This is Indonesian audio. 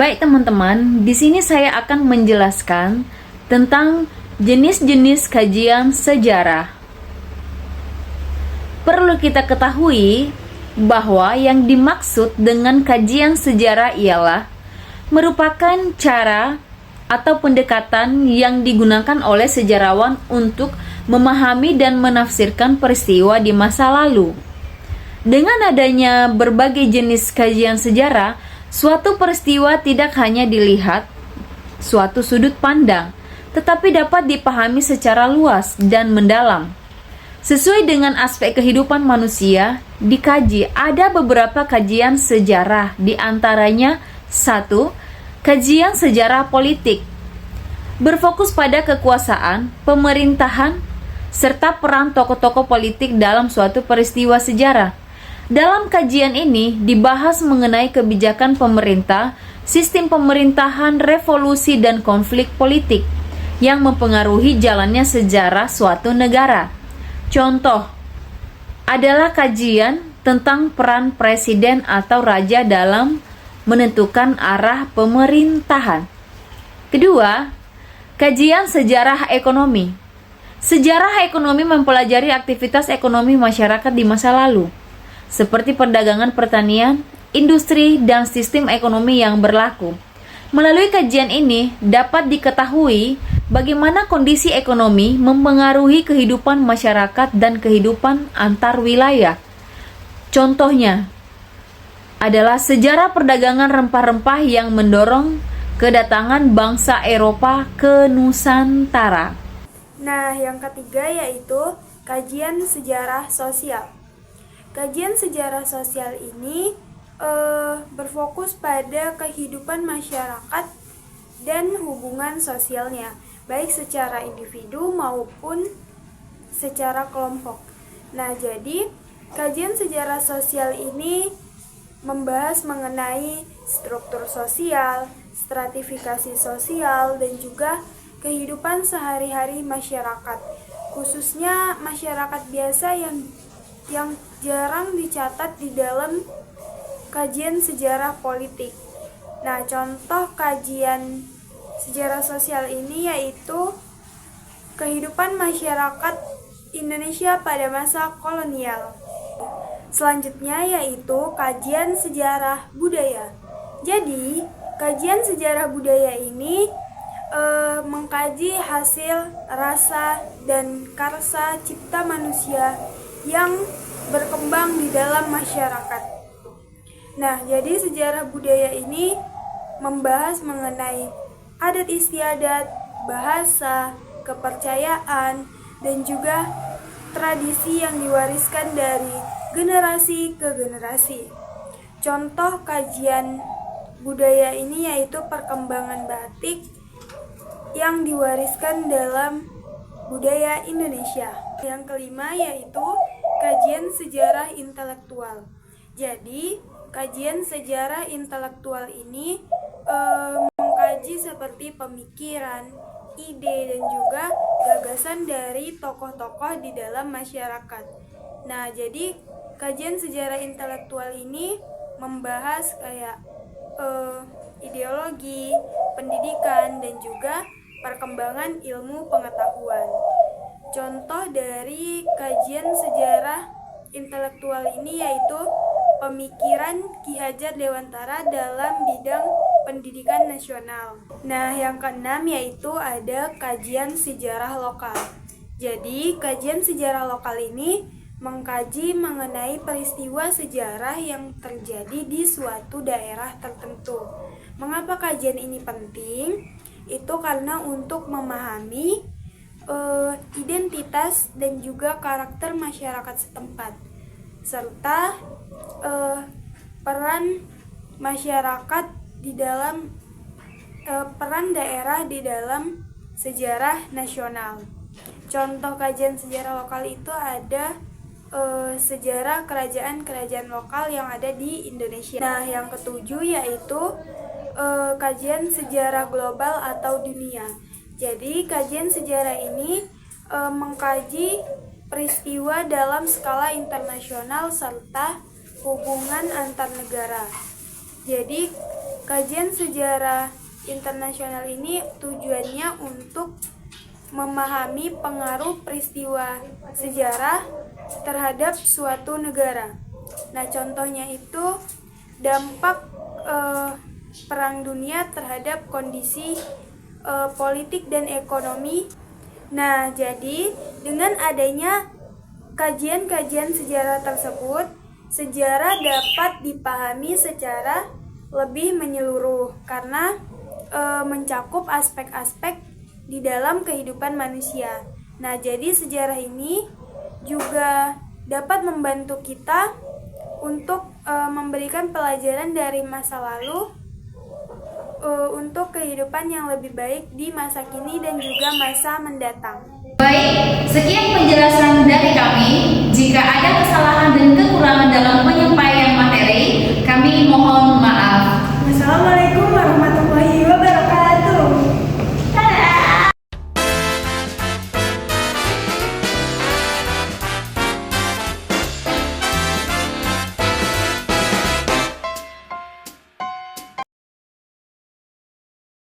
Baik teman-teman, di sini saya akan menjelaskan tentang jenis-jenis kajian sejarah. Perlu kita ketahui bahwa yang dimaksud dengan kajian sejarah ialah merupakan cara atau pendekatan yang digunakan oleh sejarawan untuk memahami dan menafsirkan peristiwa di masa lalu. Dengan adanya berbagai jenis kajian sejarah, suatu peristiwa tidak hanya dilihat suatu sudut pandang, tetapi dapat dipahami secara luas dan mendalam. Sesuai dengan aspek kehidupan manusia, dikaji ada beberapa kajian sejarah, di antaranya 1. Kajian sejarah politik, berfokus pada kekuasaan, pemerintahan, serta peran tokoh-tokoh politik dalam suatu peristiwa sejarah. Dalam kajian ini dibahas mengenai kebijakan pemerintah, sistem pemerintahan, revolusi, dan konflik politik yang mempengaruhi jalannya sejarah suatu negara. Contoh adalah kajian tentang peran presiden atau raja dalam menentukan arah pemerintahan. Kedua, kajian sejarah ekonomi. Sejarah ekonomi mempelajari aktivitas ekonomi masyarakat di masa lalu, seperti perdagangan, pertanian, industri, dan sistem ekonomi yang berlaku. Melalui kajian ini dapat diketahui bagaimana kondisi ekonomi mempengaruhi kehidupan masyarakat dan kehidupan antar wilayah. Contohnya adalah sejarah perdagangan rempah-rempah yang mendorong kedatangan bangsa Eropa ke Nusantara. Nah, yang ketiga yaitu kajian sejarah sosial. Kajian sejarah sosial ini berfokus pada kehidupan masyarakat dan hubungan sosialnya, baik secara individu maupun secara kelompok. Nah, jadi kajian sejarah sosial ini membahas mengenai struktur sosial, stratifikasi sosial, dan juga kehidupan sehari-hari masyarakat, khususnya masyarakat biasa yang jarang dicatat di dalam kajian sejarah politik. Nah, contoh kajian sejarah sosial ini yaitu kehidupan masyarakat Indonesia pada masa kolonial. Selanjutnya yaitu kajian sejarah budaya. Jadi, kajian sejarah budaya ini mengkaji hasil rasa dan karsa cipta manusia yang berkembang di dalam masyarakat. Nah, jadi sejarah budaya ini membahas mengenai adat istiadat, bahasa, kepercayaan, dan juga tradisi yang diwariskan dari generasi ke generasi. Contoh kajian budaya ini yaitu perkembangan batik yang diwariskan dalam budaya Indonesia. Yang kelima yaitu kajian sejarah intelektual. Jadi, kajian sejarah intelektual ini mengkaji seperti pemikiran, ide, dan juga gagasan dari tokoh-tokoh di dalam masyarakat. Nah, jadi kajian sejarah intelektual ini membahas kayak ideologi, pendidikan, dan juga perkembangan ilmu pengetahuan. Contoh dari kajian sejarah intelektual ini yaitu pemikiran Ki Hajar Dewantara dalam bidang pendidikan nasional. Nah, yang keenam yaitu ada kajian sejarah lokal. Jadi, kajian sejarah lokal ini mengkaji mengenai peristiwa sejarah yang terjadi di suatu daerah tertentu. Mengapa kajian ini penting? Itu karena untuk memahami identitas dan juga karakter masyarakat setempat, serta peran masyarakat di dalam peran daerah di dalam sejarah nasional. Contoh kajian sejarah lokal itu ada sejarah kerajaan-kerajaan lokal yang ada di Indonesia. Nah, yang ketujuh yaitu kajian sejarah global atau dunia. Jadi, kajian sejarah ini mengkaji peristiwa dalam skala internasional serta hubungan antar negara. Jadi, Kajian sejarah internasional ini tujuannya untuk memahami pengaruh peristiwa sejarah terhadap suatu negara. Nah, contohnya itu dampak Perang Dunia terhadap kondisi politik dan ekonomi. Nah, jadi dengan adanya kajian-kajian sejarah tersebut, sejarah dapat dipahami secara lebih menyeluruh karena mencakup aspek-aspek di dalam kehidupan manusia. Nah, jadi sejarah ini juga dapat membantu kita untuk memberikan pelajaran dari masa lalu untuk kehidupan yang lebih baik di masa kini dan juga masa mendatang.